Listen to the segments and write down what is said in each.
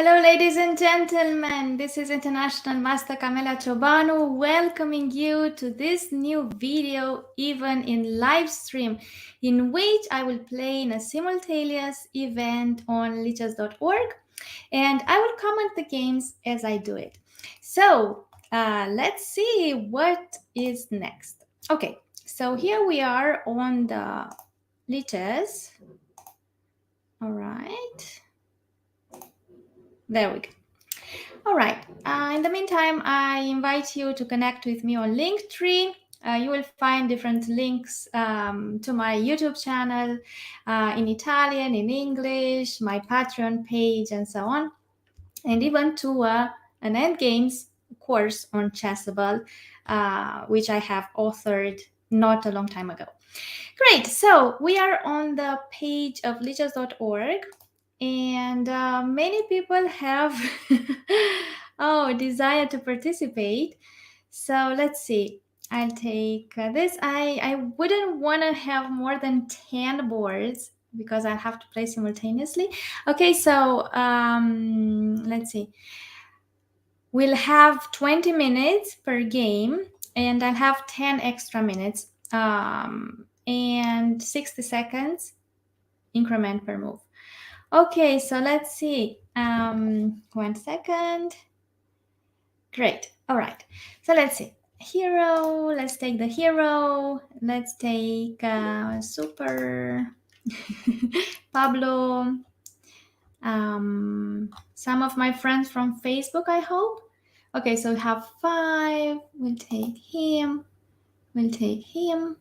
Hello, ladies and gentlemen. This is International Master CameliaCiobanu welcoming you to this new video, even in live stream, in which I will play in a simultaneous event on Lichess.org, and I will comment the games as I do it. So let's see what is next. Okay, so here we are on the Lichess. All right. There we go. All right. In the meantime, I invite you to connect with me on Linktr.ee. You will find different links to my YouTube channel in Italian, in English, my Patreon page, and so on, and even to an endgames course on Chessable, which I have authored not a long time ago. Great. So we are on the page of lichess.org. And many people have desire to participate. So let's see. I'll take this. I wouldn't want to have more than 10 boards because I'll have to play simultaneously. Okay, so let's see. We'll have 20 minutes per game, and I'll have 10 extra minutes and 60 seconds increment per move. Okay, so let's see. 1 second. Great. All right. So let's see. Hero. Let's take the hero. Let's take Super Pablo. Some of my friends from Facebook, I hope. Okay, so we have 5. We'll take him. We'll take him.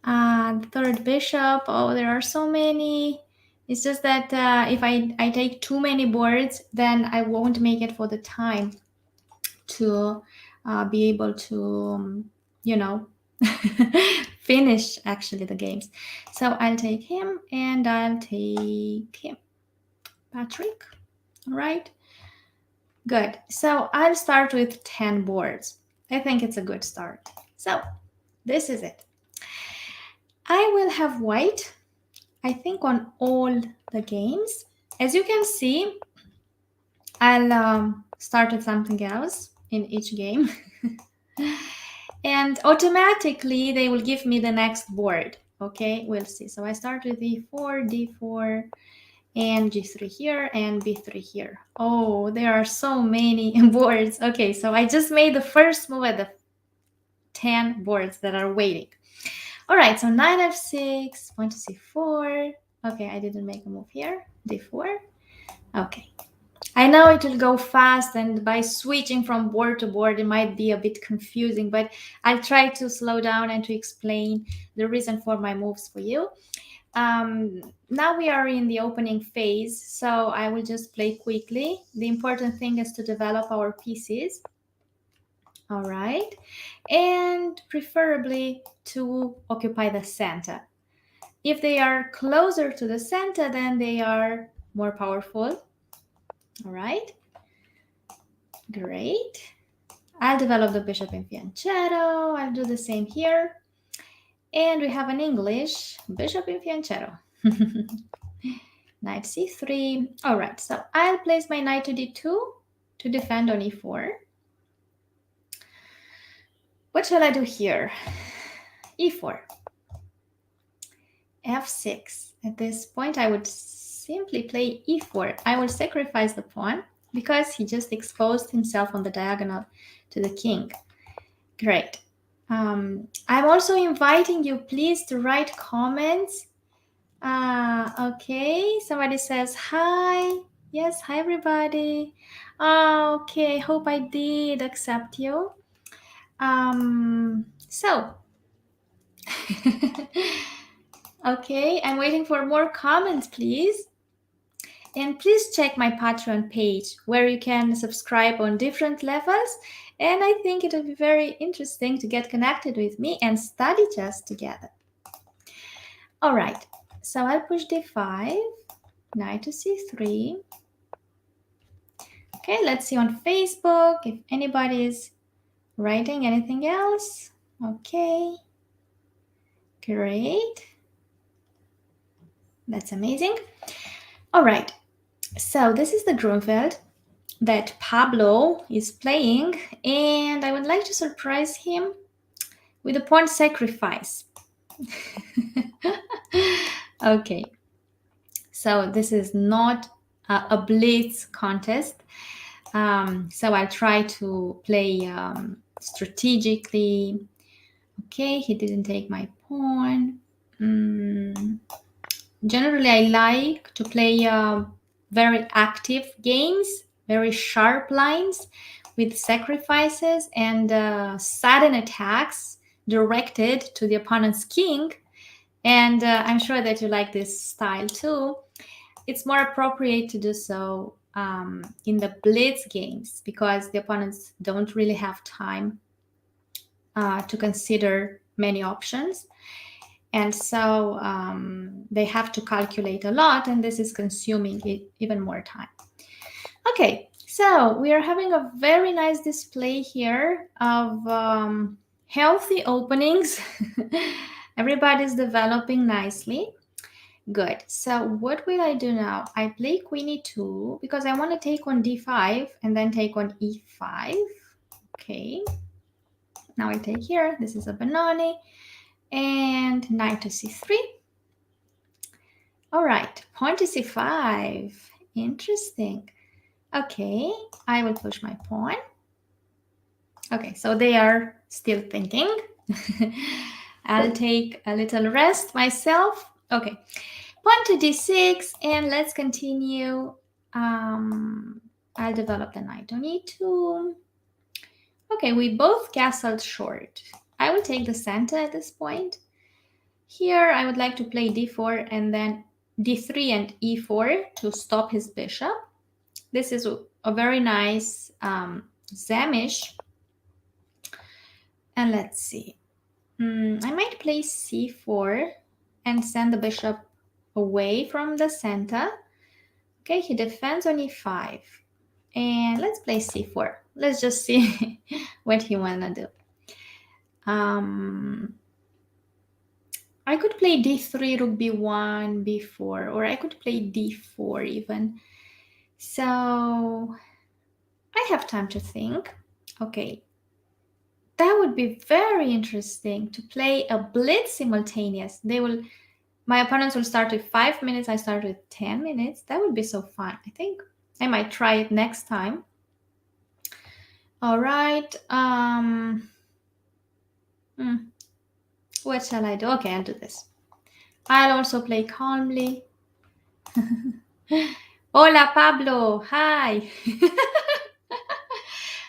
Third bishop. Oh, there are so many. It's just that if I take too many boards, then I won't make it for the time to be able to, finish actually the games. So I'll take him and I'll take him. Patrick, all right? Good. So I'll start with 10 boards. I think it's a good start. So this is it. I will have white, I think, on all the games. As you can see, I'll start with something else in each game. And automatically, they will give me the next board. Okay, we'll see. So I start with E4, D4, and G3 here, and B3 here. Oh, there are so many boards. Okay, so I just made the first move at the 10 boards that are waiting. All right, so knight f6, point to c4. Okay, I didn't make a move here. D4. Okay. I know it will go fast, and by switching from board to board, it might be a bit confusing, but I'll try to slow down and to explain the reason for my moves for you. Now we are in the opening phase, so I will just play quickly. The important thing is to develop our pieces. All right, and preferably to occupy the center. If they are closer to the center, then they are more powerful. All right, great. I'll develop the bishop in fianchetto. I'll do the same here. And we have an English bishop in fianchetto. Knight c3. All right, so I'll place my knight to d2 to defend on e4. What shall I do here? e4. f6. At this point, I would simply play e4. I will sacrifice the pawn because he just exposed himself on the diagonal to the king. Great. I'm also inviting you, please, to write comments. Okay, somebody says hi. Yes, hi everybody. Okay, hope I did accept you. So okay, I'm waiting for more comments, please. And please check my Patreon page where you can subscribe on different levels. And I think it will be very interesting to get connected with me and study chess together. All right, so I'll push d5, knight to c3. Okay, let's see on Facebook if anybody is writing anything else. Okay, great. That's amazing. All right, So this is the Grunfeld that Pablo is playing, and I would like to surprise him with a pawn sacrifice. Okay, so this is not a blitz contest. So I'll try to play strategically. Okay, he didn't take my pawn. Generally, I like to play very active games, very sharp lines with sacrifices and sudden attacks directed to the opponent's king. And I'm sure that you like this style too. It's more appropriate to do so in the blitz games because the opponents don't really have time to consider many options. And so they have to calculate a lot, and this is consuming even more time. Okay, so we are having a very nice display here of healthy openings. Everybody's developing nicely. Good. So what will I do now? I play queen e2 because I want to take on d5 and then take on e5. Okay. Now I take here. This is a Benoni. And knight to c3. All right, pawn to c5. Interesting. Okay, I will push my pawn. Okay, so they are still thinking. I'll take a little rest myself. Okay, pawn to d6, and let's continue. I'll develop the knight on e2. Okay, we both castled short. I will take the center at this point. Here, I would like to play d4 and then d3 and e4 to stop his bishop. This is a very nice Zamish. And let's see. I might play c4 and send the bishop away from the center. Okay, he defends on e5. And let's play c4. Let's just see what he wanna do. I could play d3, rook b1, b4, or I could play d4 even. So I have time to think. Okay, that would be very interesting to play a blitz simultaneous. My opponents will start with 5 minutes, I start with 10 minutes. That would be so fun. I think I might try it next time. All right. What shall I do? Okay, I'll do this. I'll also play calmly. Hola, Pablo. Hi.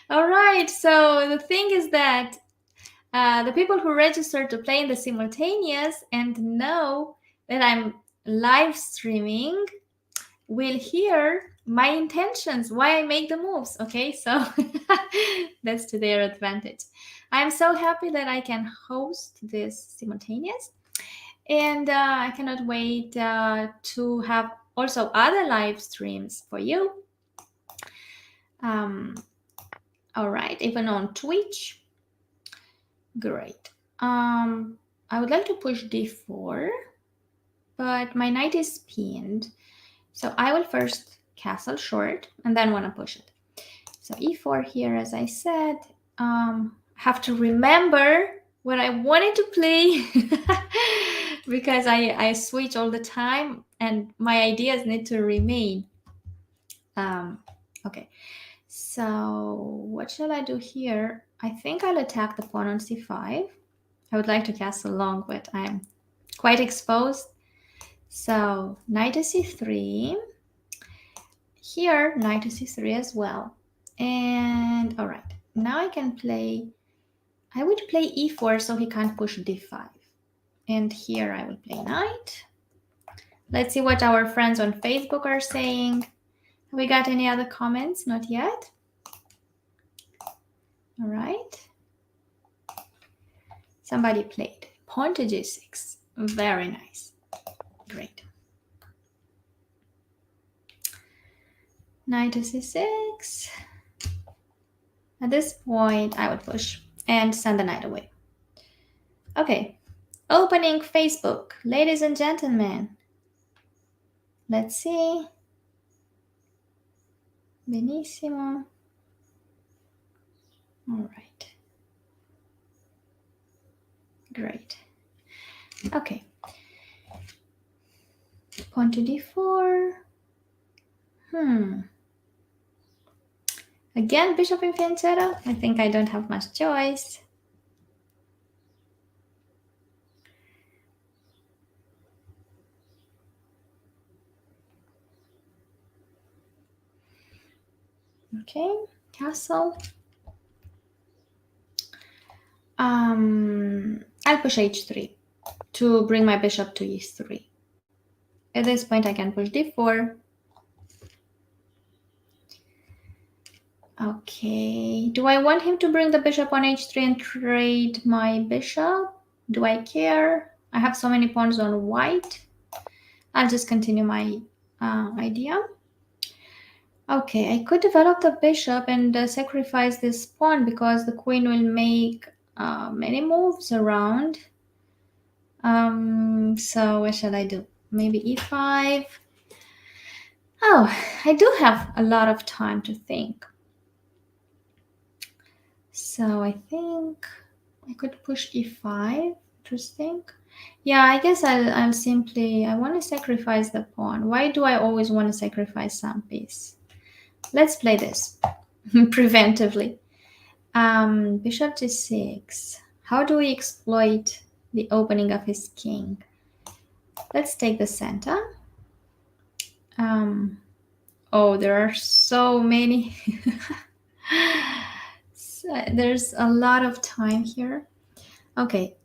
All right. So the thing is that the people who register to play in the simultaneous and know that I'm live streaming will hear my intentions, why I make the moves. Okay, so that's to their advantage. I'm so happy that I can host this simultaneous, and I cannot wait to have also other live streams for you. All right, even on Twitch. Great. I would like to push d4, but my knight is pinned. So I will first castle short and then want to push it. So e4 here, as I said. Have to remember what I wanted to play because I switch all the time and my ideas need to remain. Okay, so what shall I do here? I think I'll attack the pawn on c5. I would like to castle long, but I'm quite exposed. So knight to c3. Here, knight to c3 as well. And all right, now I can play, I would play e4 so he can't push d5. And here I will play knight. Let's see what our friends on Facebook are saying. Have we got any other comments? Not yet. All right. Somebody played pawn to g6. Very nice. Great. Knight to c6. At this point, I would push and send the knight away. Okay, opening Facebook. Ladies and gentlemen, let's see. Benissimo. All right. Great. Okay. Pawn to d4. Again, bishop in fianchetto. I think I don't have much choice. Okay, castle. I'll push h3 to bring my bishop to e3. At this point, I can push d4. Okay, do I want him to bring the bishop on h3 and trade my bishop? Do I care? I have so many pawns on white. I'll just continue my idea. Okay, I could develop the bishop and sacrifice this pawn because the queen will make many moves around. So what shall I do? Maybe e5. Oh, I do have a lot of time to think. So I think I could push e5. Interesting. Yeah, I guess I'll simply, I want to sacrifice the pawn. Why do I always want to sacrifice some piece? Let's play this preventively. Bishop to 6. How do we exploit the opening of his king? Let's take the center. Oh, there are so many. There's a lot of time here. Okay,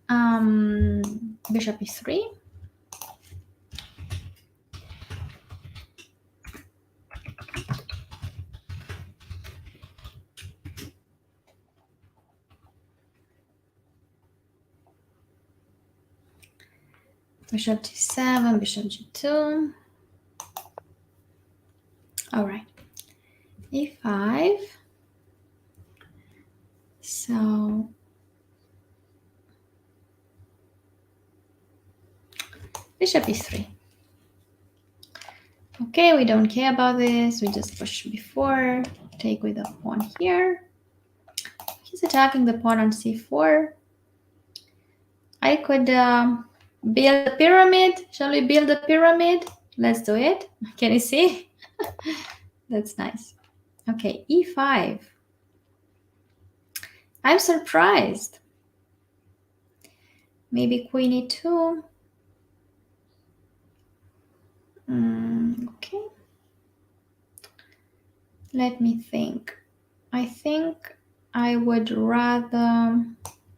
bishop e3. Bishop d7, bishop g2. All right, e5. So bishop e3. Okay, we don't care about this. We just push before. Take with the pawn here. He's attacking the pawn on c4. I could build a pyramid. Shall we build a pyramid? Let's do it. Can you see? That's nice. Okay, e5. I'm surprised. Maybe queen e2. Okay. Let me think. I think I would rather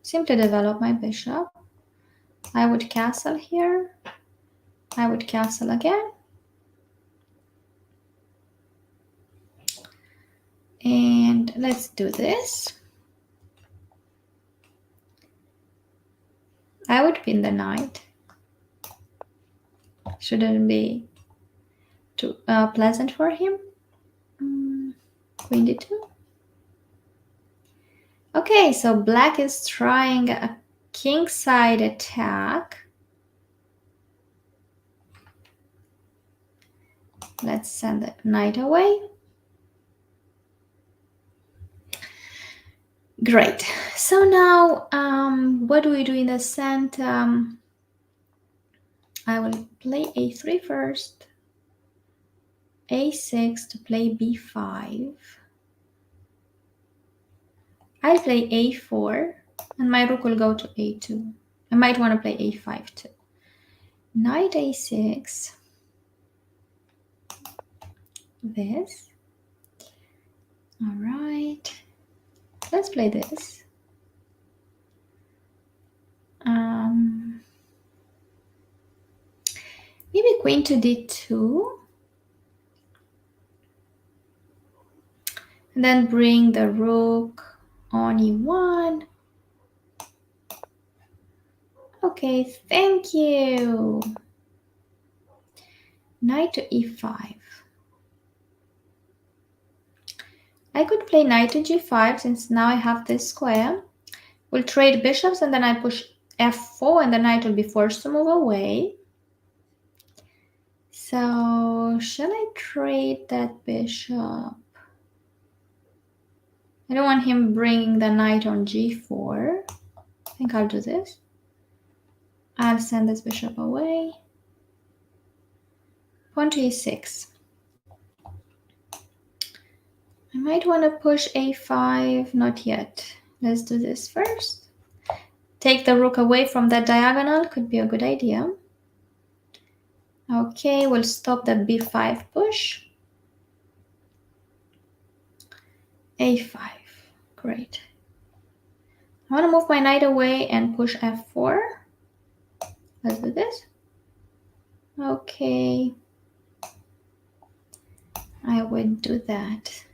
simply develop my bishop. I would castle here. I would castle again. And let's do this. I would pin the knight. Shouldn't be too pleasant for him. Queen d2. Okay, so black is trying a kingside attack. Let's send the knight away. Great. So now, what do we do in the center? I will play a3 first. a6 to play b5. I'll play a4, and my rook will go to a2. I might want to play a5 too. Knight a6. This. All right. Let's play this. Maybe queen to d2. And then bring the rook on e1. Okay, thank you. Knight to e5. I could play knight to g5 since now I have this square. We'll trade bishops and then I push f4 and the knight will be forced to move away. So shall I trade that bishop? I don't want him bringing the knight on g4. I think I'll do this. I'll send this bishop away. Pawn to e6. I might want to push a5. Not yet. Let's do this first. Take the rook away from that diagonal. Could be a good idea. Okay, we'll stop the b5 push. a5. Great. I want to move my knight away and push f4. Let's do this. Okay. I would do that.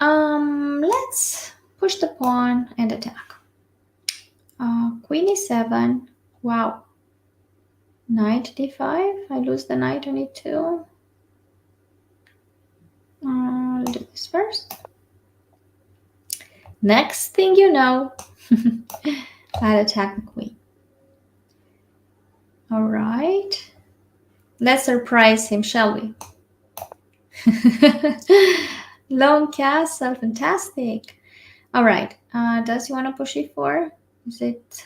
Let's push the pawn and attack. Queen e7. Wow. Knight d5. I lose the knight on e2. I'll do this first. Next thing you know, I'll attack the queen. All right. Let's surprise him, shall we? Lone castle, fantastic. All right. Does he want to push e4? Is it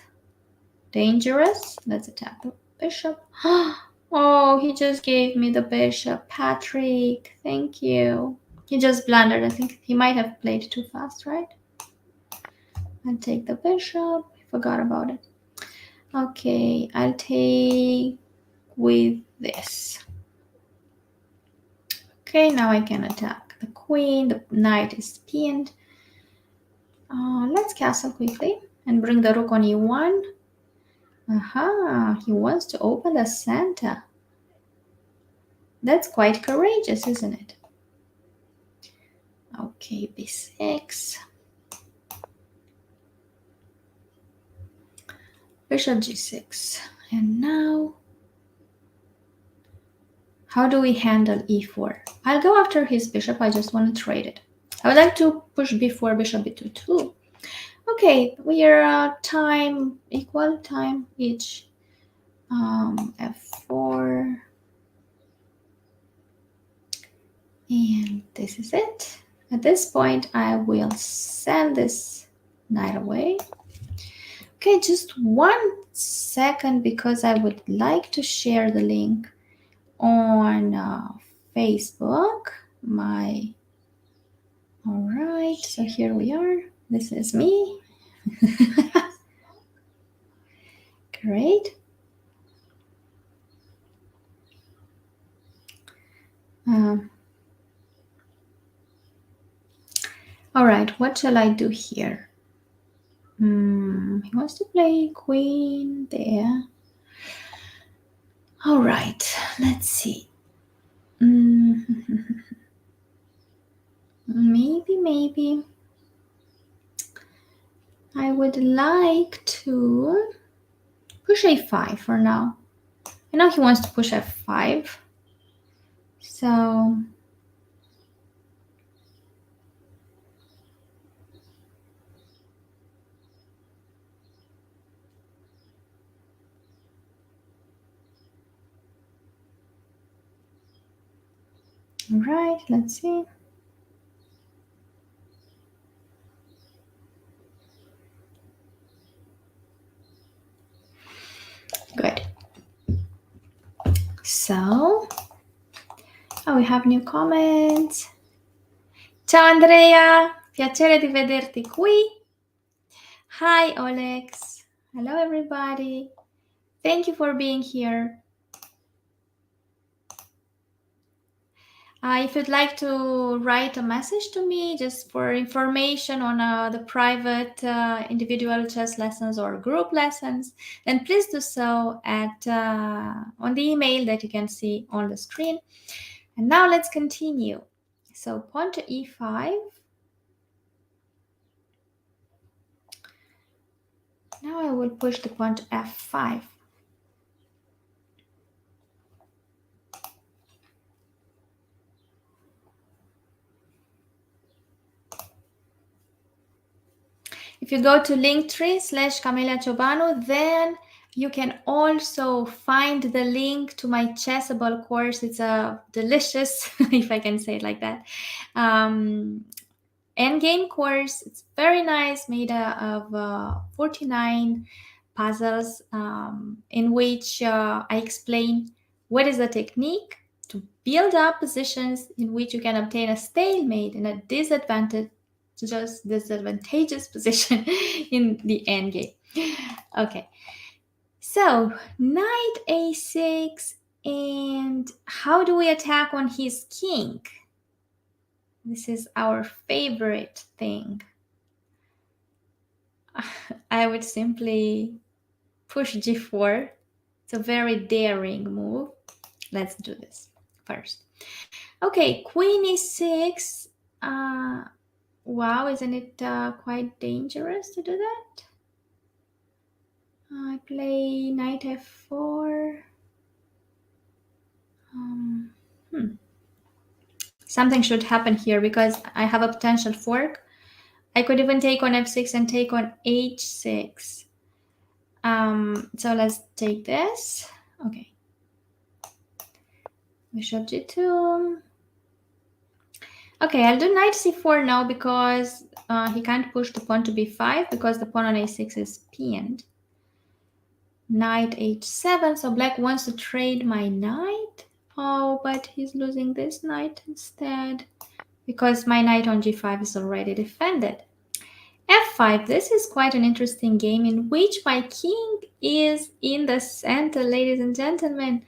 dangerous? Let's attack the bishop. Oh, he just gave me the bishop. Patrick, thank you. He just blundered. I think he might have played too fast, right? I'll take the bishop. I forgot about it. Okay, I'll take with this. Okay, now I can attack the queen. The knight is pinned. Let's castle quickly and bring the rook on e1. Aha, he wants to open the center. That's quite courageous, isn't it? Okay, b6. Bishop g6. And now, how do we handle e4? I'll go after his bishop. I just want to trade it. I would like to push b4, bishop b2 too. Okay, we are time equal, time each. F4. And this is it. At this point, I will send this knight away. Okay, just 1 second because I would like to share the link on Facebook. All right, so here we are. This is me. Great. All right, what shall I do here? He wants to play queen there. All right, let's see. Maybe. I would like to push a5 for now. I know he wants to push f5. So all right, let's see. Good. So, we have new comments. Ciao Andrea, piacere di vederti qui. Hi Olex. Hello everybody. Thank you for being here. If you'd like to write a message to me just for information on the private individual chess lessons or group lessons, then please do so at on the email that you can see on the screen. And now let's continue. So pawn to e5. Now I will push the pawn to f5. If you go to Linktr.ee/CameliaCiobanu, then you can also find the link to my Chessable course. It's a delicious, if I can say it like that, endgame course. It's very nice, made of 49 puzzles in which I explain what is the technique to build up positions in which you can obtain a stalemate in a disadvantageous position in the endgame. Okay, so knight a6, and how do we attack on his king? This is our favorite thing. I would simply push g4. It's a very daring move. Let's do this first. Okay, queen e6. Wow, isn't it quite dangerous to do that? I play knight f4. Something should happen here because I have a potential fork. I could even take on f6 and take on h6. So let's take this. Okay. Bishop g2. Okay, I'll do knight c4 now because he can't push the pawn to b5 because the pawn on a6 is pinned. Knight h7, so black wants to trade my knight. Oh, but he's losing this knight instead because my knight on g5 is already defended. f5, this is quite an interesting game in which my king is in the center, ladies and gentlemen.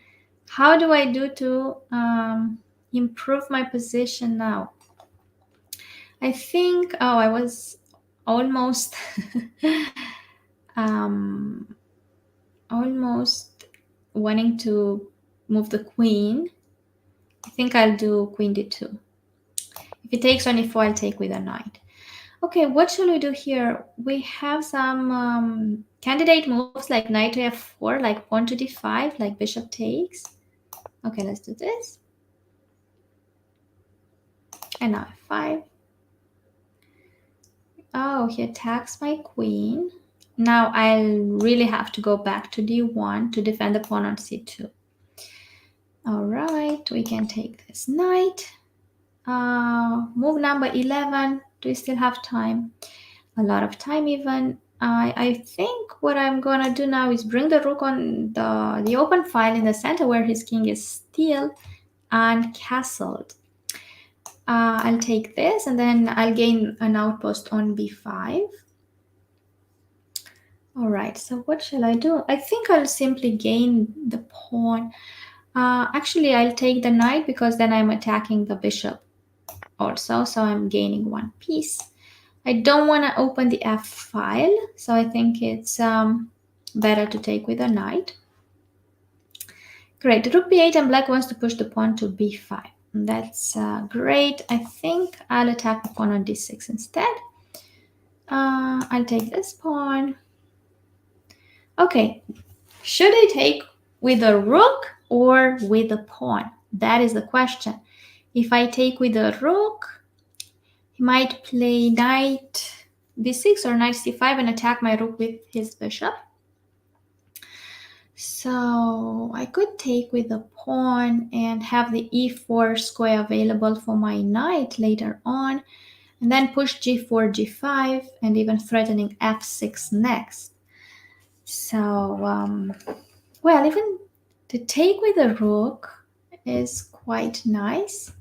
How do I do to improve my position now? I think, I was almost almost wanting to move the queen. I think I'll do queen d2. If it takes on e4, I'll take with a knight. Okay, what shall we do here? We have some candidate moves like knight to f4, like pawn to d5, like bishop takes. Okay, let's do this. And now f5. Oh, he attacks my queen. Now I'll really have to go back to d1 to defend the pawn on c2. All right, we can take this knight. Move number 11. Do we still have time? A lot of time even. I think what I'm gonna do now is bring the rook on the open file in the center where his king is still uncastled. I'll take this and then I'll gain an outpost on b5. All right, so what shall I do? I think I'll simply gain the pawn. Actually, I'll take the knight because then I'm attacking the bishop also, so I'm gaining one piece. I don't want to open the f file, so I think it's better to take with a knight. Great, rook b8 and black wants to push the pawn to b5. That's great. I think I'll attack the pawn on d6 instead. I'll take this pawn. Okay, should I take with a rook or with a pawn? That is the question. If I take with a rook, he might play knight b6 or knight c5 and attack my rook with his bishop. So I could take with a pawn and have the e4 square available for my knight later on, and then push g4, g5, and even threatening f6 next. So, well, even to take with a rook is quite nice.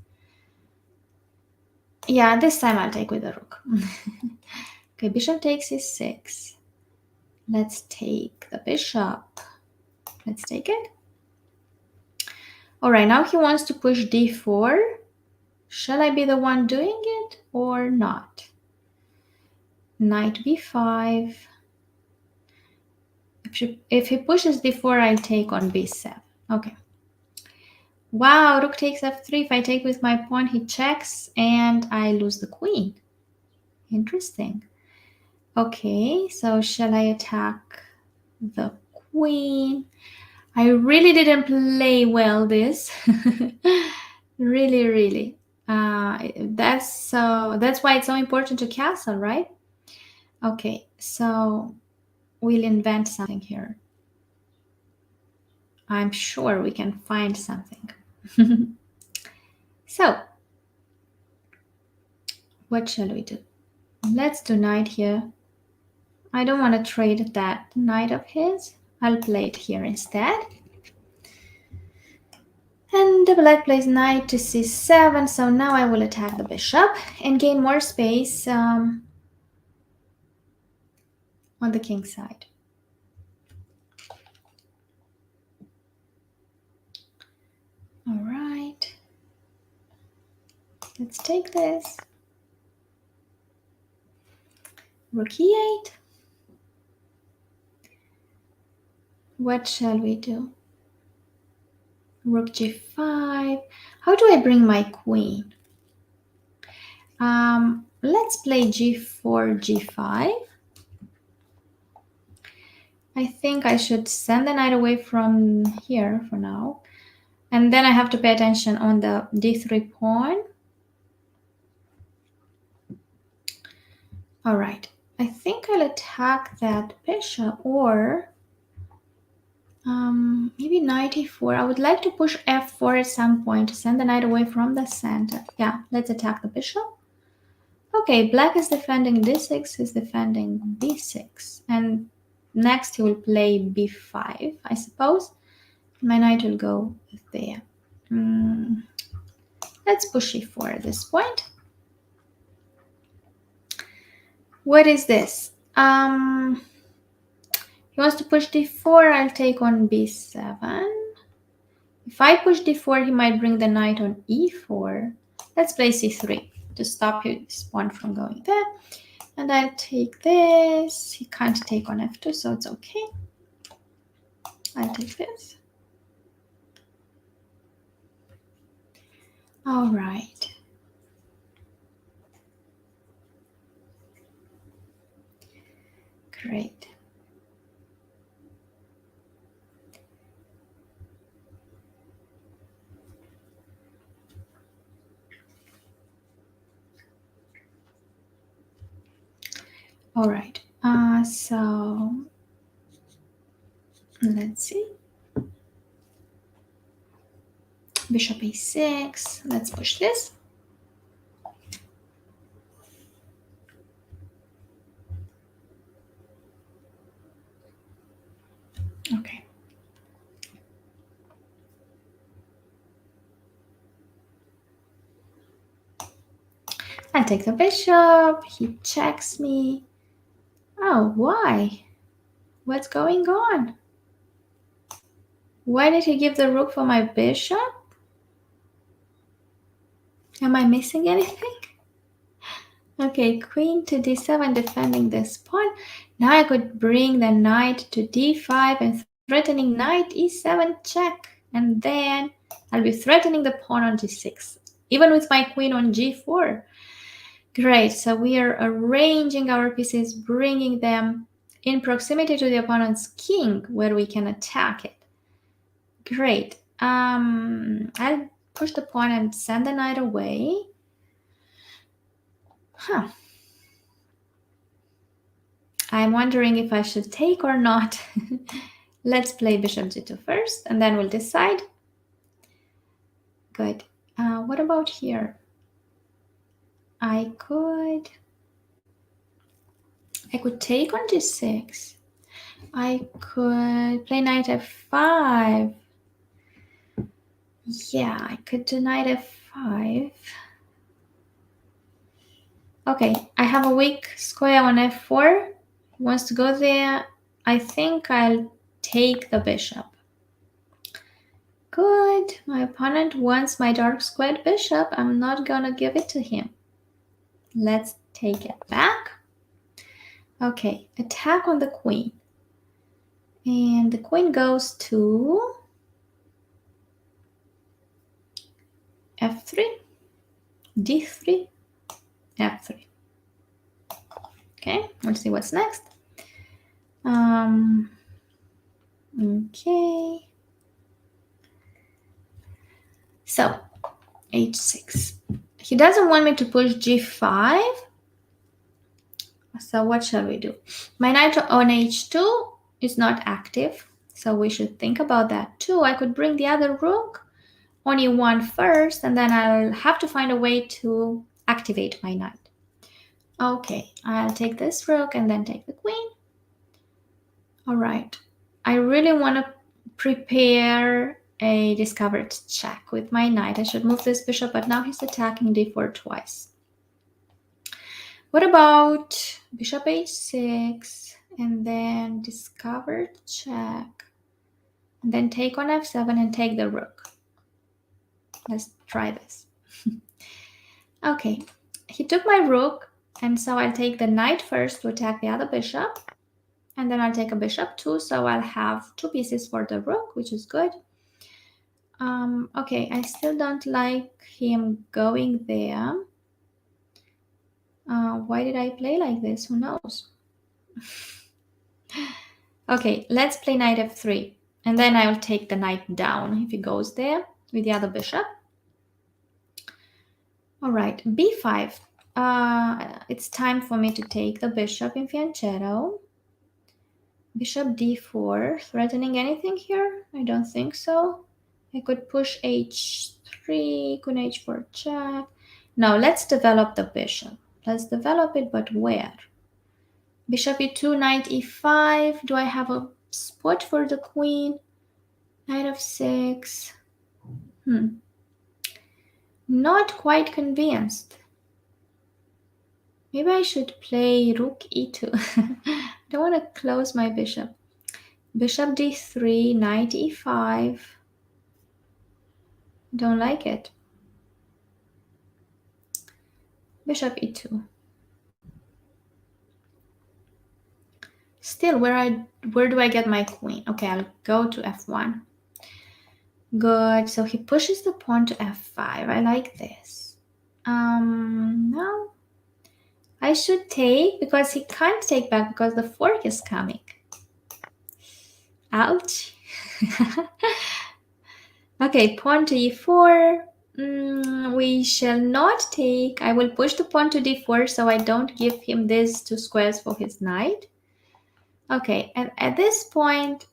Yeah, this time I'll take with a rook. Okay, bishop takes e6. Let's take the bishop. Let's take it. All right, now he wants to push d4. Shall I be the one doing it or not? Knight b5. If he pushes d4, I take on b7. Okay. Wow, rook takes f3. If I take with my pawn, he checks and I lose the queen. Interesting. Okay, so shall I attack the queen? I really didn't play well this. Really. That's why it's so important to castle, right? Okay, so we'll invent something here. I'm sure we can find something. So, What shall we do? Let's do knight here. I don't want to trade that knight of his. I'll play it here instead. And the black plays knight to c7, so now I will attack the bishop and gain more space on the king side. All right. Let's take this. Rook e8. What shall we do? Rook g5. How do I bring my queen? Let's play g4, g5. I think I should send the knight away from here for now. And then I have to pay attention on the d3 pawn. All right. I think I'll attack that bishop, or maybe knight e4. I would like to push f4 at some point to send the knight away from the center. Yeah, let's attack the bishop. Okay, black is defending d6, he's defending b6. And next he will play b5, I suppose. My knight will go there. Let's push e4 at this point. What is this? He wants to push d4, I'll take on b7. If I push d4, he might bring the knight on e4. Let's play c3 to stop his pawn from going there. And I'll take this. He can't take on f2, so it's okay. I'll take this. All right. Great. All right. So let's see. Bishop a6. Let's push this. Okay. I take the bishop. He checks me. Oh, why? What's going on? Why did he give the rook for my bishop? Am I missing anything? Okay, queen to d7 defending this pawn. Now I could bring the knight to d5 and threatening knight e7 check. And then I'll be threatening the pawn on g6, even with my queen on g4. Great, so we are arranging our pieces, bringing them in proximity to the opponent's king, where we can attack it. Great. I'll push the pawn and send the knight away. I'm wondering if I should take or not. Let's play bishop g2 first, and then we'll decide. Good. What about here? I could take on g6. I could play knight f5. Yeah, I could do knight f5. Okay, I have a weak square on f4. He wants to go there. I think I'll take the bishop. Good. My opponent wants my dark squared bishop. I'm not gonna give it to him. Let's take it back. Okay, attack on the queen. And the queen goes to f3, d3, f3. Okay, let's see what's next. Okay. So, h6. He doesn't want me to push g5. So what shall we do? My knight on h2 is not active, so we should think about that too. I could bring the other rook on e1 first, and then I'll have to find a way to activate my knight. Okay, I'll take this rook and then take the queen. All right. I really want to prepare a discovered check with my knight. I should move this bishop, but now he's attacking d4 twice. What about bishop h6 and then discovered check and then take on f7 and take the rook? Let's try this. Okay, he took my rook, and so I'll take the knight first to attack the other bishop, and then I'll take a bishop too, so I'll have 2 pieces for the rook, which is good. Okay, I still don't like him going there. Why did I play like this? Who knows? Okay, let's play knight f3, and then I will take the knight down if he goes there with the other bishop. All right, b5. It's time for me to take the bishop in fianchetto. Bishop d4, threatening anything here? I don't think so. I could push h3, queen h4 check. Now let's develop the bishop. Let's develop it, but where? Bishop e2, knight e5. Do I have a spot for the queen? Knight f6. Not quite convinced. Maybe I should play rook e2. I don't want to close my bishop. Bishop d3, knight e5. Don't like it. Bishop e2. Still, where do I get my queen? Okay, I'll go to f1. Good. So he pushes the pawn to f5. I like this. Now I should take, because he can't take back because the fork is coming. Ouch. Okay, pawn to e4. We shall not take. I will push the pawn to d4 so I don't give him these 2 squares for his knight. Okay, and at this point,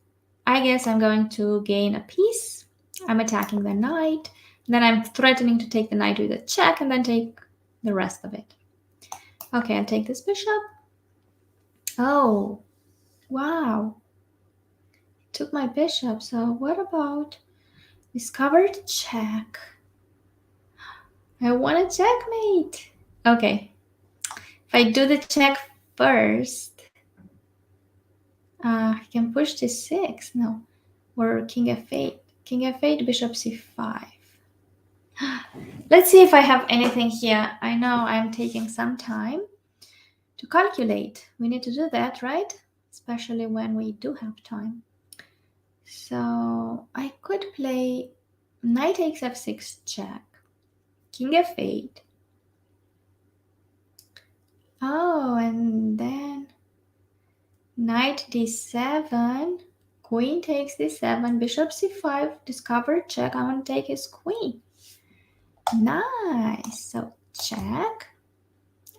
I guess I'm going to gain a piece. I'm attacking the knight. Then I'm threatening to take the knight with a check and then take the rest of it. Okay, I'll take this bishop. Oh, wow. Took my bishop. So what about discovered check? I want a checkmate. Okay. If I do the check first, I can push to 6. No. Or king f8. King f8, bishop c5. Let's see if I have anything here. I know I'm taking some time to calculate. We need to do that, right? Especially when we do have time. So I could play knight takes f6 check, king f8. Oh, and then knight d7, queen takes d7, bishop c5, discovered check. I want to take his queen. Nice. So check.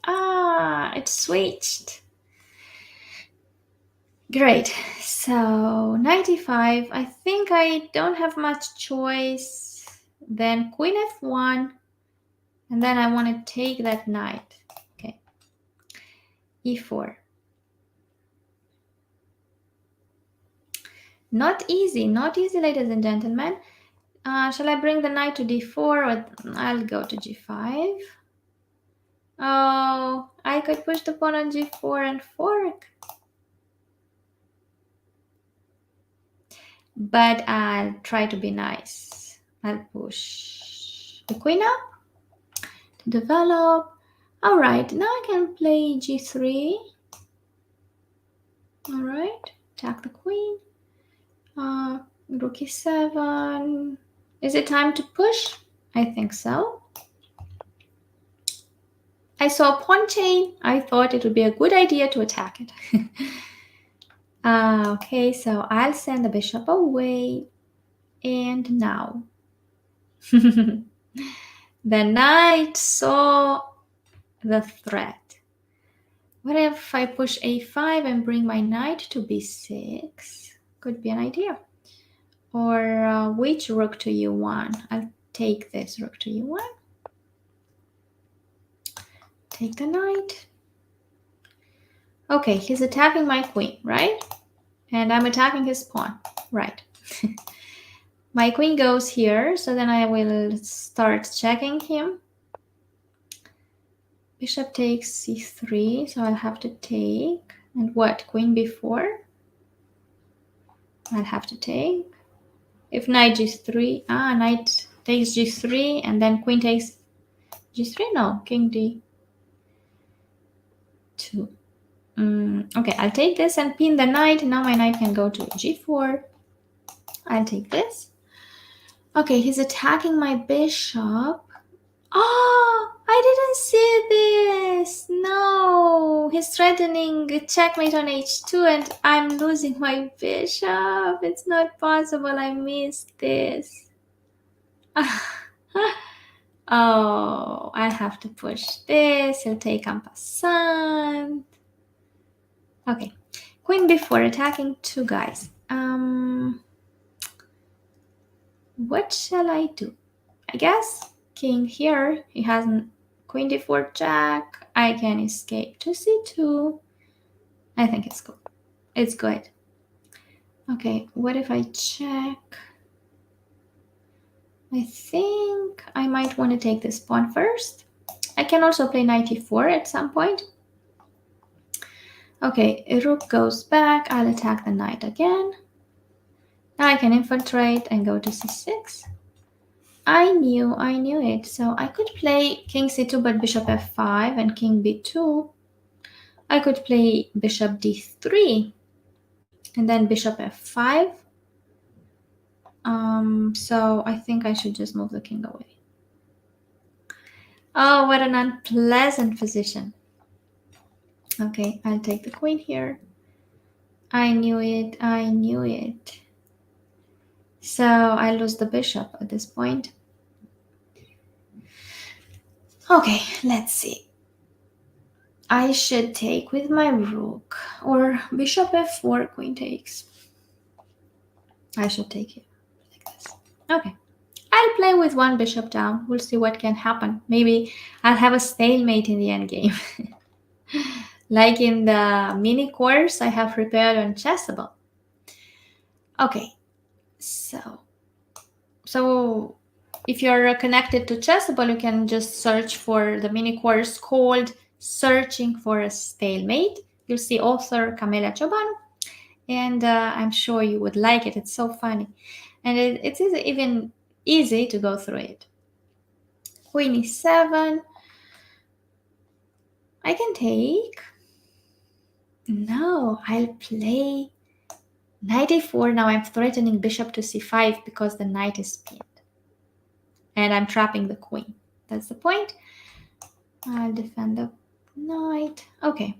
It switched. Great. So 95. I think I don't have much choice. Then queen f1. And then I want to take that knight. Okay. e4. Not easy, ladies and gentlemen. Shall I bring the knight to d4 or I'll go to g5? Oh, I could push the pawn on g4 and fork. But I'll try to be nice. I'll push the queen up to develop. All right, now I can play g3. All right, attack the queen. Rook e7. Is it time to push? I think so. I saw a pawn chain. I thought it would be a good idea to attack it. Okay, so I'll send the bishop away. And now the knight saw the threat. What if I push a5 and bring my knight to b6? Could be an idea. Or which rook to u1? I'll take this rook to u1. Take the knight. Okay, he's attacking my queen, right? And I'm attacking his pawn, right? My queen goes here, so then I will start checking him. Bishop takes c3, so I'll have to take. And what, queen b4? I'll have to take. If knight g3, knight takes g3, and then queen takes g3? No, king d2. Okay, I'll take this and pin the knight. Now my knight can go to g4. I'll take this. Okay, he's attacking my bishop. Oh, I didn't see this. No, he's threatening a checkmate on h2 and I'm losing my bishop. It's not possible. I missed this. Oh, I have to push this. He'll take en passant. Okay, queen b4 attacking two guys. What shall I do? I guess king here. He has queen d4 jack. I can escape to c2. I think it's good. It's good. Okay, what if I check? I think I might want to take this pawn first. I can also play knight e4 at some point. Okay, rook goes back. I'll attack the knight again. Now I can infiltrate and go to c6. I knew it. So I could play king c2 but bishop f5 and king b2. I could play bishop d3 and then bishop f5. So I think I should just move the king away. Oh, what an unpleasant position. Okay, I'll take the queen here. I knew it. So I lose the bishop at this point. Okay, let's see. I should take with my rook or bishop f4, queen takes. I should take it like this. Okay. I'll play with one bishop down. We'll see what can happen. Maybe I'll have a stalemate in the endgame. Like in the mini course I have prepared on Chessable. Okay, so if you're connected to Chessable, you can just search for the mini course called Searching for a Stalemate. You'll see author CameliaCiobanu, and I'm sure you would like it. It's so funny. And it is even easy to go through it. Queen e7. I can take. No, I'll play knight a4. Now I'm threatening bishop to c5 because the knight is pinned. And I'm trapping the queen. That's the point. I'll defend the knight. Okay.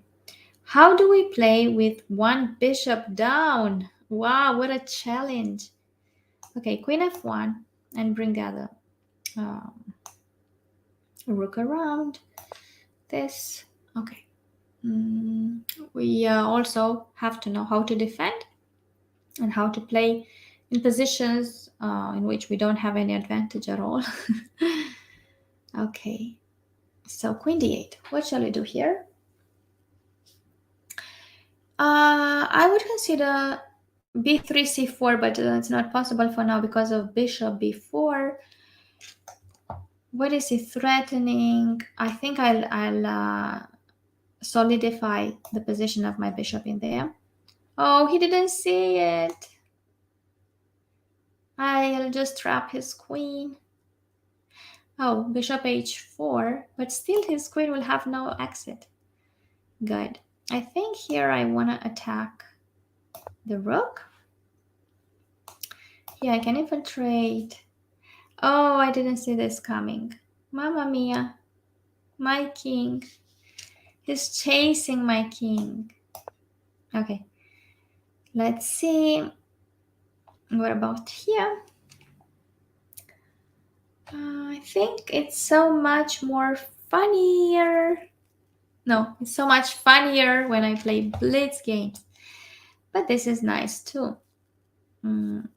How do we play with one bishop down? Wow, what a challenge. Okay, queen f1 and bring the other rook around. This. Okay. We also have to know how to defend and how to play in positions in which we don't have any advantage at all. Okay, so queen d8. What shall we do here? I would consider b3, c4, but it's not possible for now because of bishop b4. What is he threatening? I think I'll solidify the position of my bishop in there. Oh, he didn't see it. I'll just trap his queen. Oh, bishop h4, but still his queen will have no exit. Good. I think here I want to attack the rook. Yeah, I can infiltrate. Oh, I didn't see this coming. Mamma mia. My king. He's chasing my king. Okay. Let's see. What about here? I think it's so much more funnier. No, it's so much funnier when I play blitz games. But this is nice too.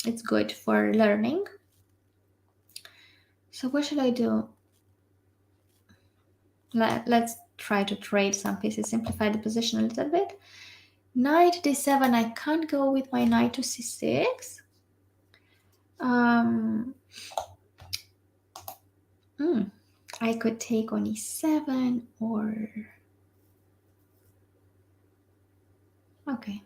It's good for learning. So what should I do? Let's try to trade some pieces, simplify the position a little bit. Knight d7, I can't go with my knight to c6. I could take on e7 or... Okay.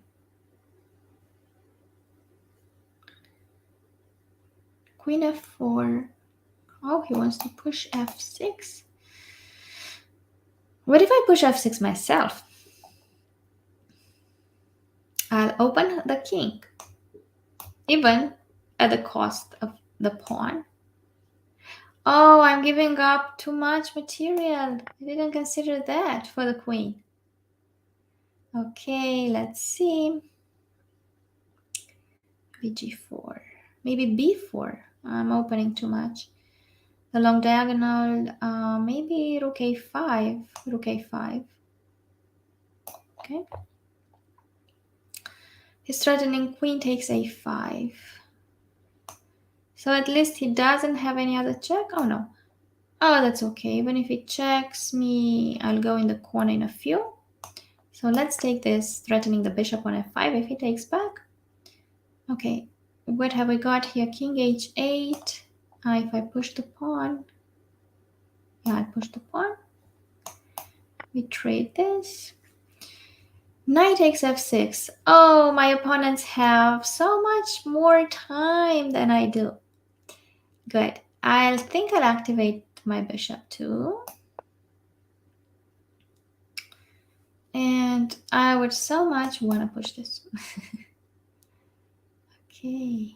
Queen f4. Oh, he wants to push f6. What if I push f6 myself? I'll open the king, even at the cost of the pawn. Oh, I'm giving up too much material. I didn't consider that for the queen. Okay, let's see. bg4. Maybe b4. I'm opening too much. The long diagonal, maybe rook a5. Rook a5. Okay. He's threatening queen takes a5. So at least he doesn't have any other check. Oh no. Oh, that's okay. Even if he checks me, I'll go in the corner in a few. So let's take this, threatening the bishop on f5 if he takes back. Okay, what have we got here? King h8. If I push the pawn. Yeah, I push the pawn. We trade this. Knight takes f6. Oh, my opponents have so much more time than I do. Good. I think I'll activate my bishop too. And I would so much want to push this. Okay.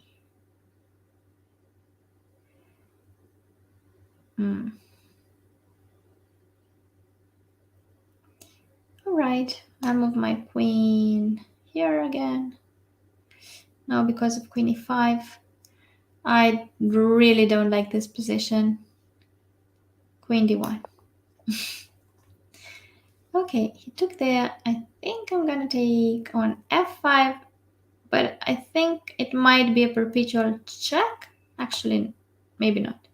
All right. I'll move my queen here again. Now because of queen e5. I really don't like this position. Queen d1. Okay, he took there. I think I'm gonna take on f5, but I think it might be a perpetual check. Actually, maybe not.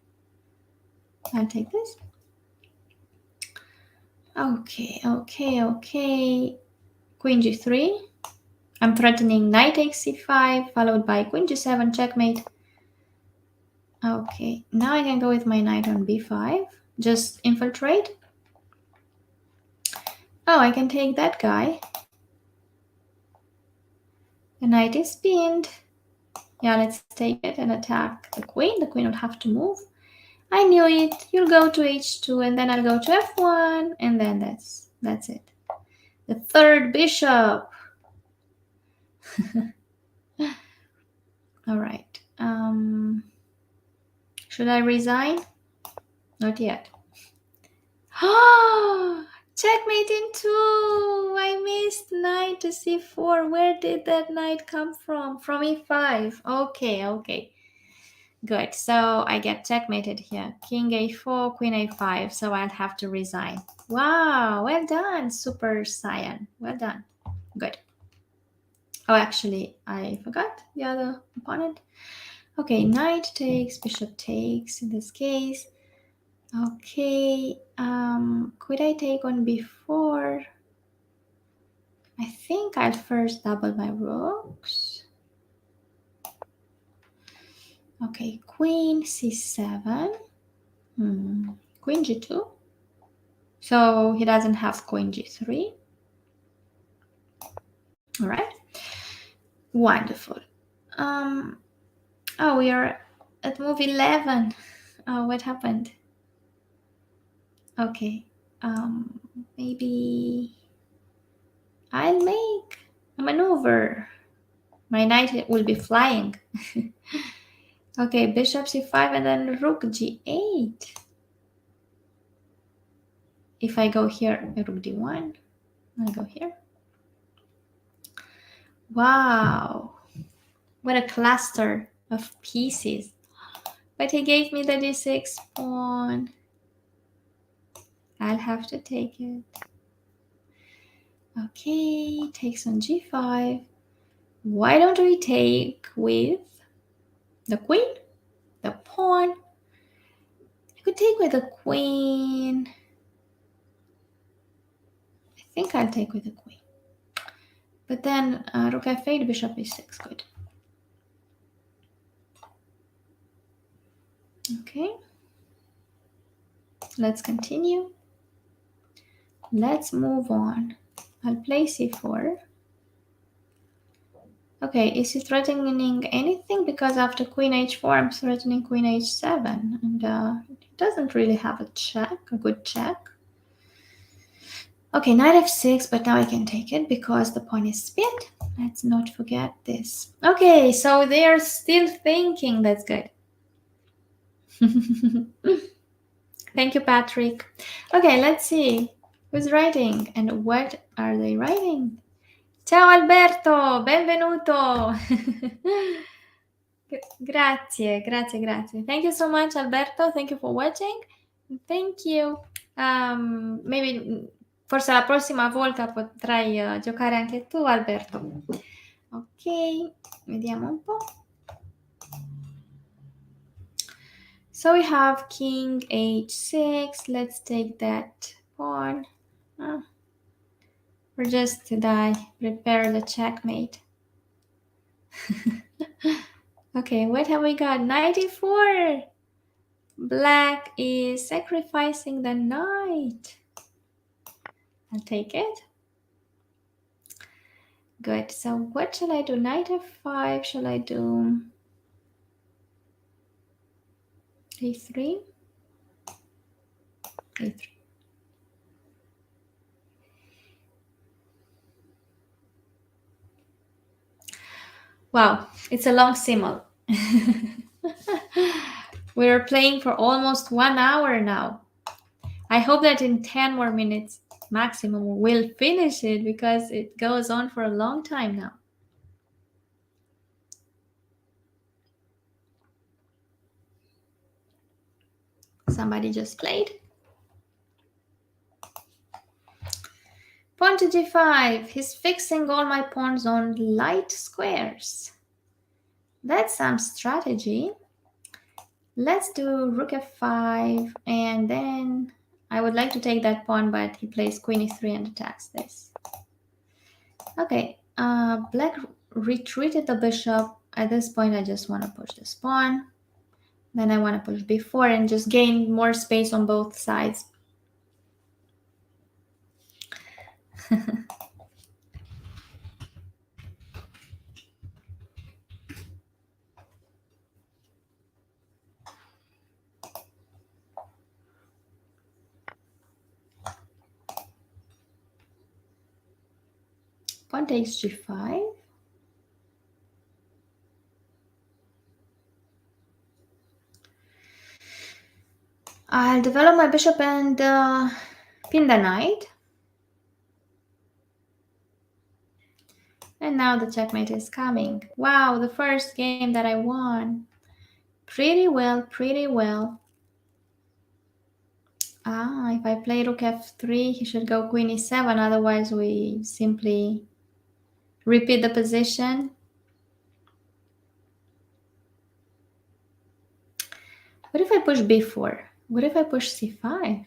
I'll take this. Okay. Queen g3. I'm threatening knight takes c5, followed by queen g7, checkmate. Okay, now I can go with my knight on b5. Just infiltrate. Oh, I can take that guy. The knight is pinned. Yeah, let's take it and attack the queen. The queen will have to move. I knew it. You'll go to h2 and then I'll go to f1 and then that's it. The third bishop. All right. Should I resign? Not yet. Checkmate in 2. I missed knight to c4. Where did that knight come from? From e5. Okay. Good. So I get checkmated here. King a4, queen a5. So I'll have to resign. Wow. Well done, Super Saiyan. Well done. Good. Oh, actually, I forgot the other opponent. Okay, knight takes, bishop takes in this case. Okay, could I take on b4? I think I'll first double my rooks. Okay, queen c7. Queen g2. So he doesn't have queen g3. All right. Wonderful. Oh, we are at move 11. Oh, what happened? Okay. Maybe I'll make a maneuver. My knight will be flying. Okay, bishop c5 and then rook g8. If I go here, rook d1. I'll go here. Wow. What a cluster of pieces. But he gave me the d6 pawn. I'll have to take it. Okay, takes on g5. Why don't we take with the queen, the pawn? I could take with the queen. think I'll take with the queen. But then rook f8, bishop e6, good. Okay. Let's continue. Let's move on. I'll play c4. Okay, is he threatening anything? Because after queen h4, I'm threatening queen h7. And he doesn't really have a check, a good check. Okay, knight f6, but now I can take it because the pawn is split. Let's not forget this. Okay, so they are still thinking. That's good. Thank you, Patrick. Okay, let's see who's writing and what are they writing. Ciao Alberto, benvenuto. Grazie, grazie, grazie. Thank you so much, Alberto. Thank you for watching. Thank you. Maybe forse la prossima volta potrai giocare anche tu, Alberto. Ok, vediamo un po'. So we have king h6. Let's take that pawn. Or just to die. Prepare the checkmate. Okay, what have we got? 94. Black is sacrificing the knight. I'll take it. Good. So what shall I do? Knight f5. Shall I do a3? a3. Wow, it's a long simul. We're playing for almost 1 hour now. I hope that in 10 more minutes maximum we'll finish it because it goes on for a long time now. Somebody just played. Pawn to g5. He's fixing all my pawns on light squares. That's some strategy. Let's do rook f5, and then I would like to take that pawn, but he plays queen e3 and attacks this. Okay, black retreated the bishop. At this point, I just want to push this pawn. Then I want to push b4 and just gain more space on both sides. Pawn takes g5. I'll develop my bishop and pin the knight. And now the checkmate is coming. Wow, the first game that I won. Pretty well, pretty well. If I play rook f3, he should go queen e7. Otherwise, we simply repeat the position. What if I push b4? What if I push c5?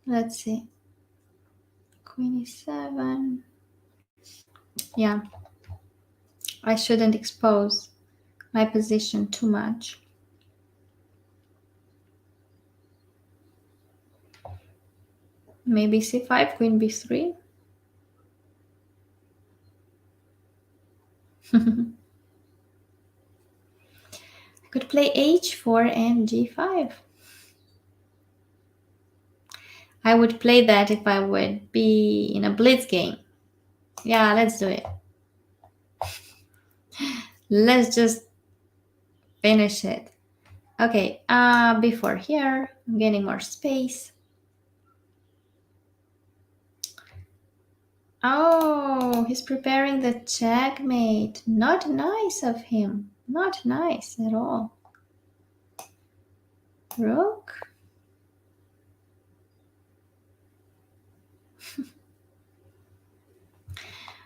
Let's see. Queen e7. Yeah. I shouldn't expose my position too much. Maybe c5, queen b3. I could play h4 and g5. I would play that if I would be in a blitz game. Yeah, let's do it. Let's just finish it. Okay, before here, I'm getting more space. Oh, he's preparing the checkmate. Not nice of him. Not nice at all. Rook.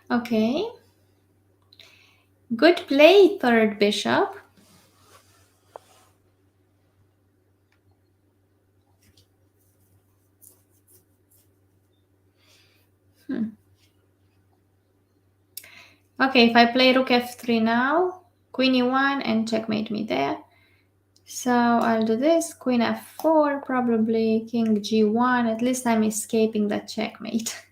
Okay. Good play, third bishop. Okay, if I play rook f3 now, queen e1 and checkmate me there. So I'll do this, queen f4, probably king g1. At least I'm escaping that checkmate.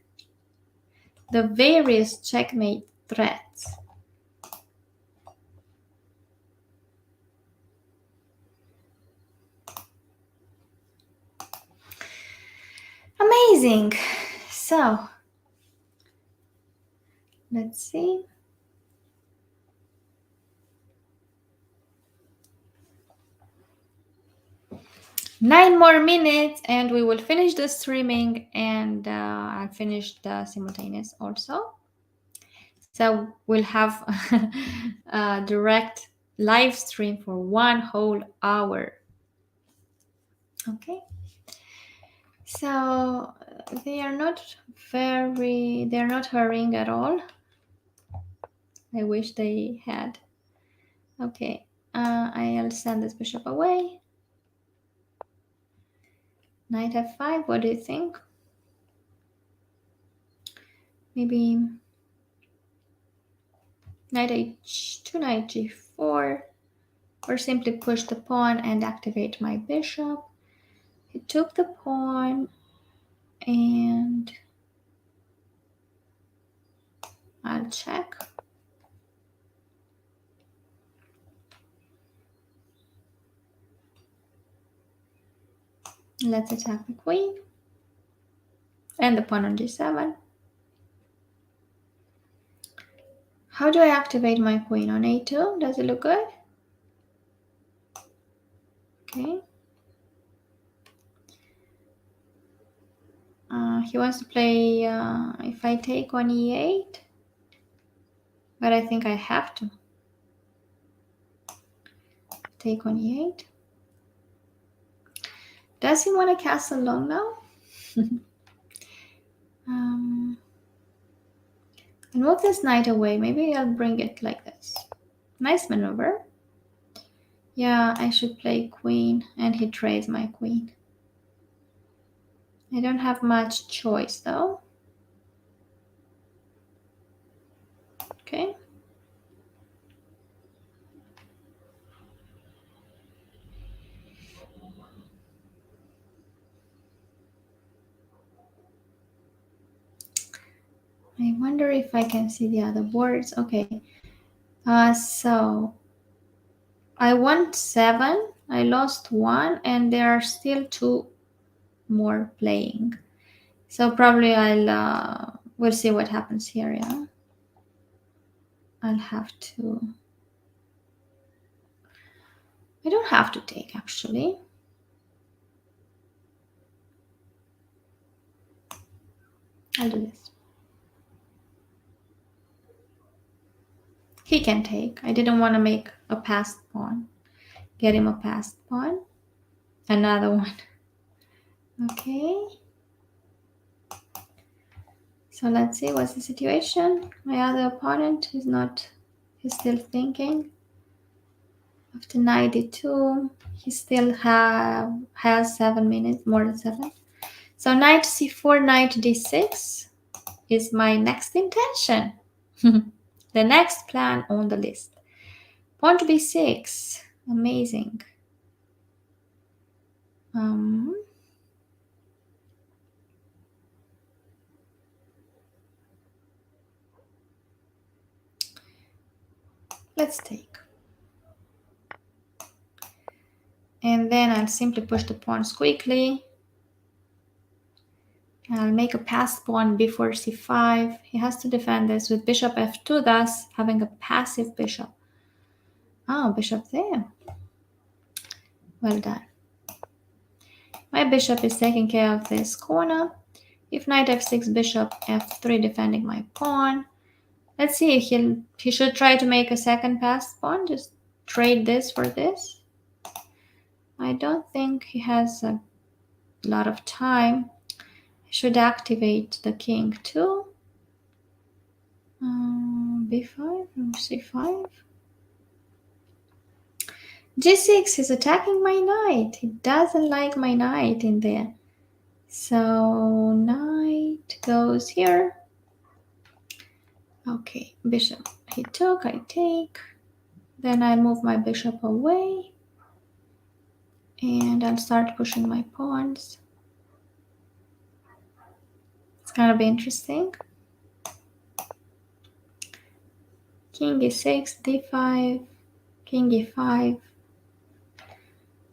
The various checkmate threats. Amazing. So let's see. Nine more minutes and we will finish the streaming, and I'll finish the simultaneous also. So we'll have a direct live stream for 1 whole hour. Okay. So they're not hurrying at all. I wish they had. Okay, I'll send this bishop away. Knight f5, what do you think? Maybe knight h2, knight g4, or simply push the pawn and activate my bishop. He took the pawn, and I'll check. Let's attack the queen and the pawn on g7. How do I activate my queen? On a2? Does it look good? Okay. He wants to play if I take on e8, but I think I have to take on e8. Does he want to castle long now? And move this knight away. Maybe I'll bring it like this. Nice maneuver. Yeah, I should play queen, and he trades my queen. I don't have much choice though. Okay. I wonder if I can see the other boards. Okay. So I won 7, I lost 1, and there are still 2 more playing. So probably we'll see what happens here, yeah. I'll have to, I don't have to take actually. I'll do this. He can take. I didn't want to make a passed pawn. Get him a passed pawn. Another one. Okay. So let's see what's the situation. My other opponent is not, he's still thinking. After 92, he still has 7 minutes, more than 7. So knight c4, knight d6 is my next intention. The next plan on the list. Pawn to b6, amazing. Let's take. And then I'll simply push the pawns quickly. I'll make a passed pawn before c5. He has to defend this with bishop f2, thus having a passive bishop. Oh, bishop there. Well done. My bishop is taking care of this corner. If knight f6, bishop f3, defending my pawn. Let's see if he should try to make a second passed pawn. Just trade this for this. I don't think he has a lot of time. I should activate the king too. b5 or c5. g6 is attacking my knight. He doesn't like my knight in there. So knight goes here. Okay, bishop. He took, I take. Then I move my bishop away. And I'll start pushing my pawns. It's gonna be interesting. King e6, d5, king e5.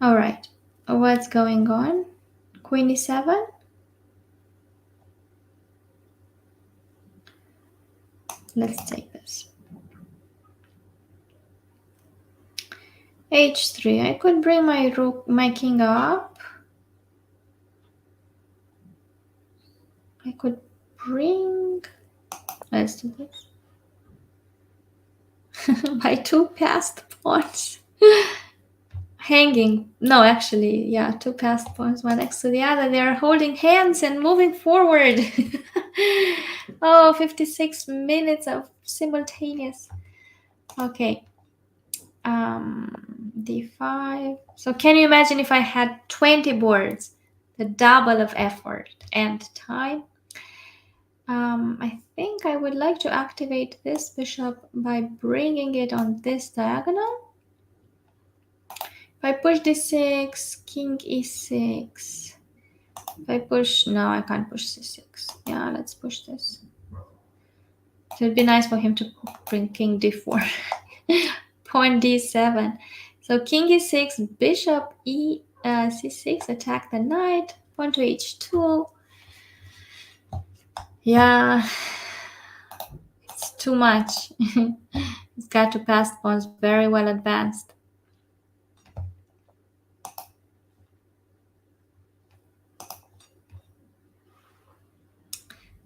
All right, what's going on? Queen e7. Let's take this. h3. I could bring my king up. I could bring. Let's do this. My two passed pawns. Hanging. No, actually, yeah, two passed pawns, one next to the other. They are holding hands and moving forward. Oh, 56 minutes of simultaneous. Okay. D5. So can you imagine if I had 20 boards, the double of effort and time? I think I would like to activate this bishop by bringing it on this diagonal. If I push d6, king e6. If I push, no, I can't push c6. Yeah, let's push this. So it'd be nice for him to bring king d4. Pawn d7. So king e6, bishop c6, attack the knight. Pawn to h2. Yeah, it's too much. He's got to pass pawns very well advanced.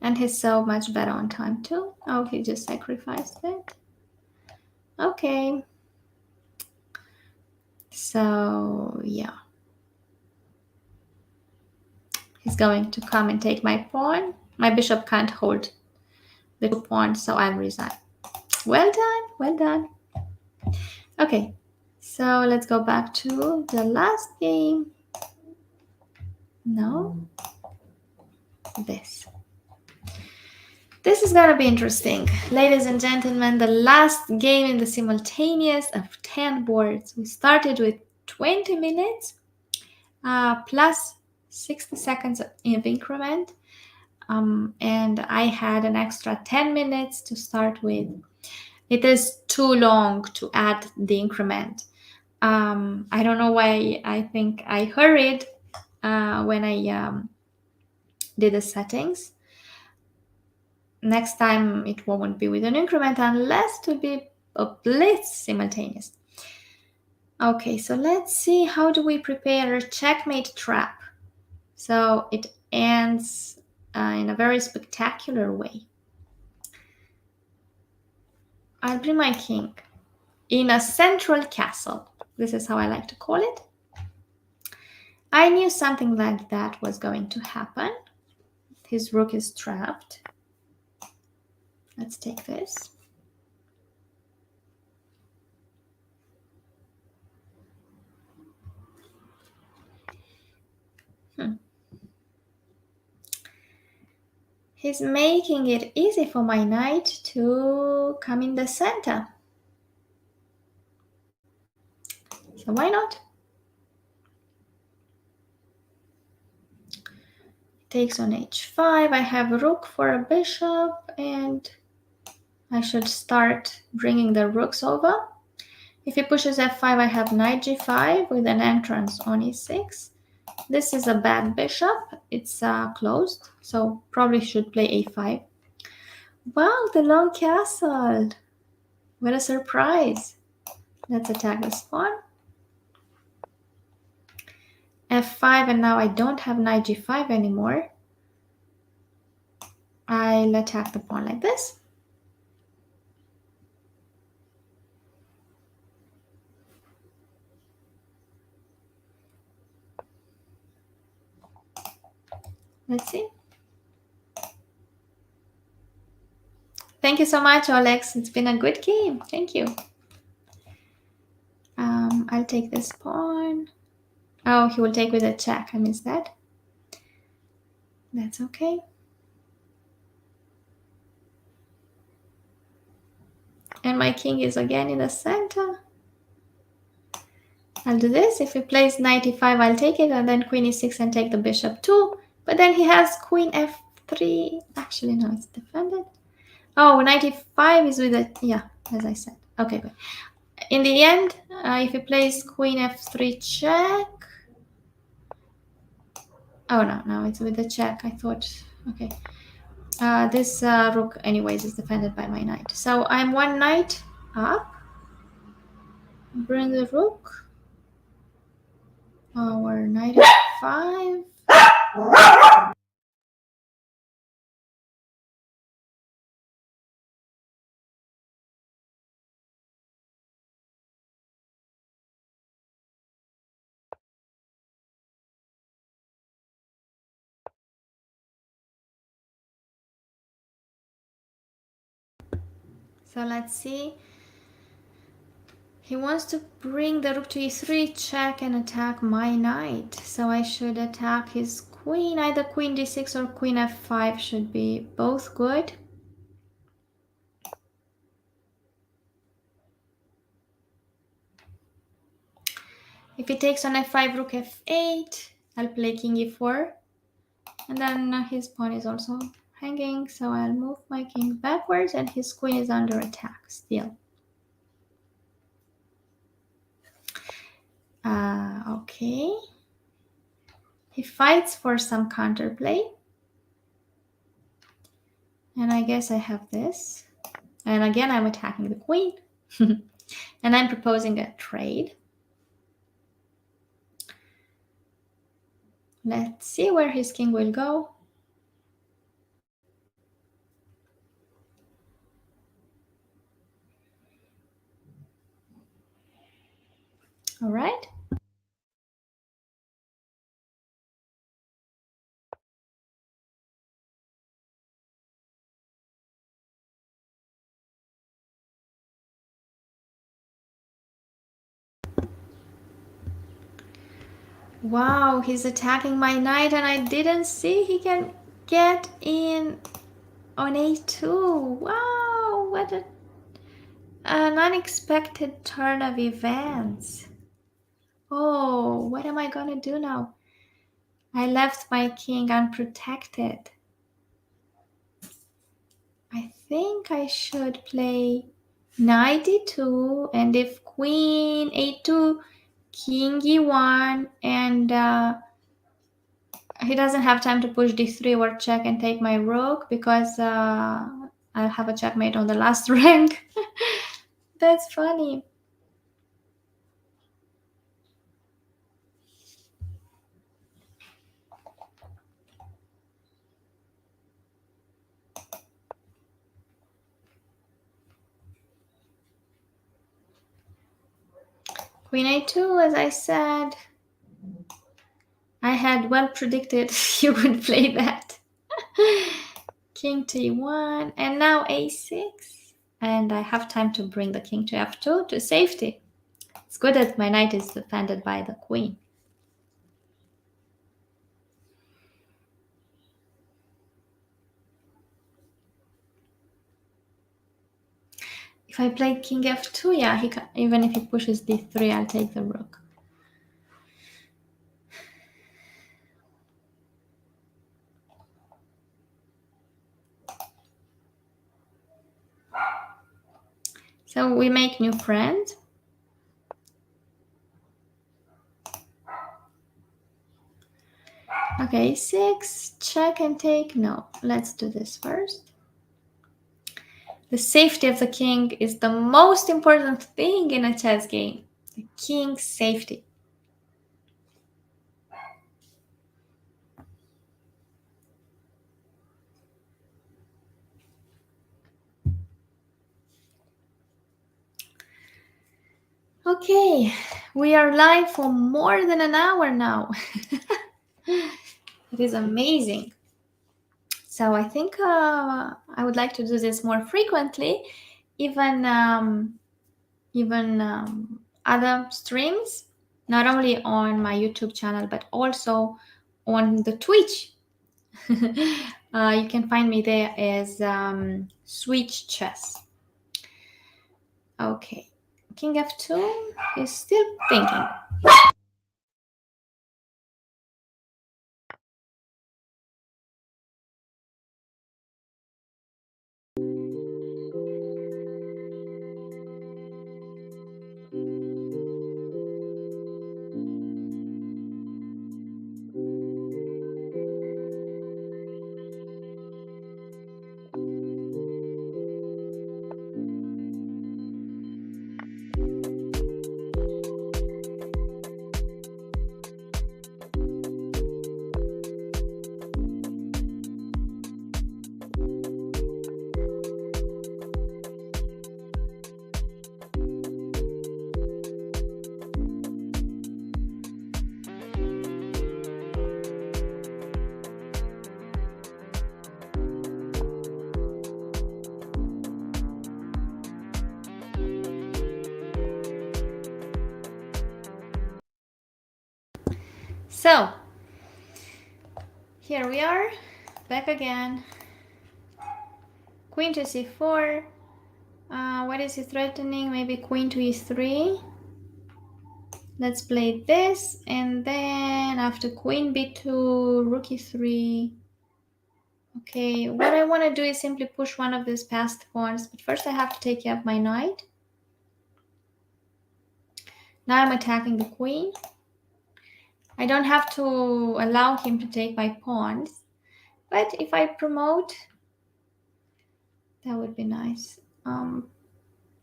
And he's so much better on time too. Oh, he just sacrificed it. Okay. So, yeah. He's going to come and take my pawn. My bishop can't hold the 2 pawns, so I'll resign. Well done, well done. Okay, so let's go back to the last game. No, this. This is gonna be interesting. Ladies and gentlemen, the last game in the simultaneous of 10 boards. We started with 20 minutes plus 60 seconds of increment. And I had an extra 10 minutes to start with. It is too long to add the increment. I don't know why. I think I hurried when I did the settings. Next time it won't be with an increment unless to be a blitz simultaneous. Okay, so let's see, how do we prepare a checkmate trap so it ends in a very spectacular way? I'll bring my king in a central castle. This is how I like to call it. I knew something like that was going to happen. His rook is trapped. Let's take this. He's making it easy for my knight to come in the center. So why not? Takes on h5. I have a rook for a bishop, and I should start bringing the rooks over. If he pushes f5, I have knight g5 with an entrance on e6. This is a bad bishop. It's closed, so probably should play a5. Wow, the long castle. What a surprise. Let's attack this pawn. f5, and now I don't have knight g5 anymore. I'll attack the pawn like this. Let's see. Thank you so much, Alex. It's been a good game. Thank you. I'll take this pawn. Oh, he will take with a check. I missed that. That's okay. And my king is again in the center. I'll do this. If he plays knight e5, I'll take it, and then queen e6 and take the bishop too. But then he has queen f3. Actually, no, it's defended. Oh, knight e5 is with it. Yeah, as I said. Okay, good. In the end, if he plays queen f3 check. Oh, no, it's with the check. I thought, okay. This rook, anyways, is defended by my knight. So I'm one knight up. Bring the rook. Our knight f5. So let's see. He wants to bring the rook to e3, check, and attack my knight. So I should attack his queen. Either queen d6 or queen f5 should be both good. If he takes on f5, rook f8, I'll play king e4. And then his pawn is also hanging, so I'll move my king backwards, and his queen is under attack still. Okay. He fights for some counterplay. And I guess I have this. And again, I'm attacking the queen. And I'm proposing a trade. Let's see where his king will go. All right. Wow, he's attacking my knight, and I didn't see he can get in on a2. Wow, what an unexpected turn of events. Oh, what am I gonna do now? I left my king unprotected. I think I should play knight e2, and if queen a2, king e1, and he doesn't have time to push d3 or check and take my rook, because I'll have a checkmate on the last rank. That's funny. Queen a2, as I said, I had well predicted you would play that. King to e1, and now a6. And I have time to bring the king to f2 to safety. It's good that my knight is defended by the queen. If I play king f2, yeah, he can, even if he pushes d3, I'll take the rook. So we make new friends. Okay, 6, check and take. No, let's do this first. The safety of the king is the most important thing in a chess game. The king's safety. Okay, we are live for more than an hour now. It is amazing. So I think I would like to do this more frequently, even other streams, not only on my YouTube channel, but also on the Twitch. You can find me there as Switch Chess. Okay, king f2 is still thinking. So here we are, back again. Queen to c4. What is he threatening? Maybe queen to e3. Let's play this, and then after queen b2, rook e3. Okay, what I want to do is simply push one of these passed pawns, but first I have to take care of my knight. Now I'm attacking the queen. I don't have to allow him to take my pawns, but if I promote, that would be nice.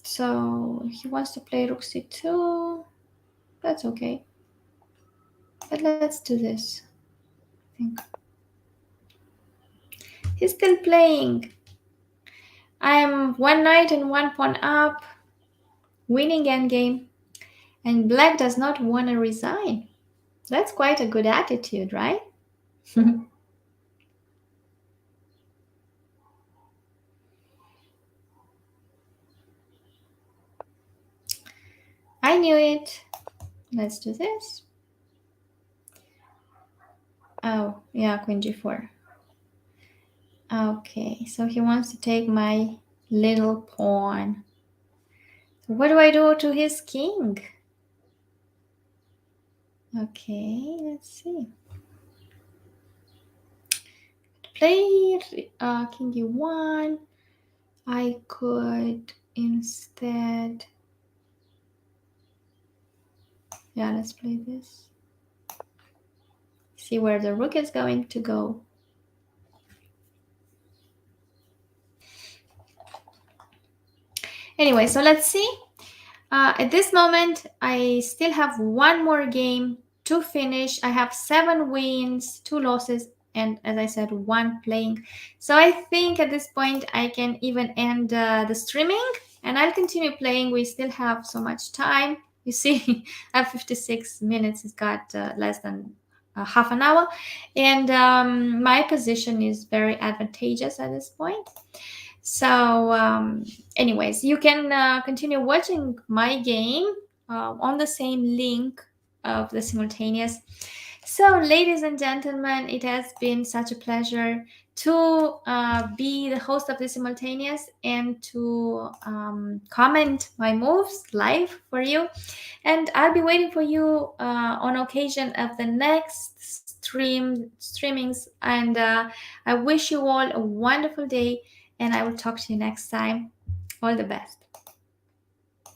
So he wants to play rook c2. That's okay. But let's do this, I think. He's still playing. I'm one knight and one pawn up, winning endgame, and black does not want to resign. That's quite a good attitude, right? I knew it. Let's do this. Oh, yeah, queen g4. Okay, so he wants to take my little pawn. So what do I do to his king? Okay, let's see. Play king e1. I could instead... Yeah, let's play this. See where the rook is going to go. Anyway, so let's see. At this moment, I still have one more game to finish. I have 7 wins, 2 losses, and as I said, 1 playing. So I think at this point, I can even end the streaming, and I'll continue playing. We still have so much time. You see, I have 56 minutes. It's got less than half an hour. And my position is very advantageous at this point. So anyways, you can continue watching my game on the same link of the simultaneous. So ladies and gentlemen, it has been such a pleasure to be the host of the simultaneous and to comment my moves live for you. And I'll be waiting for you on occasion of the next streamings. And I wish you all a wonderful day, and I will talk to you next time. All the best.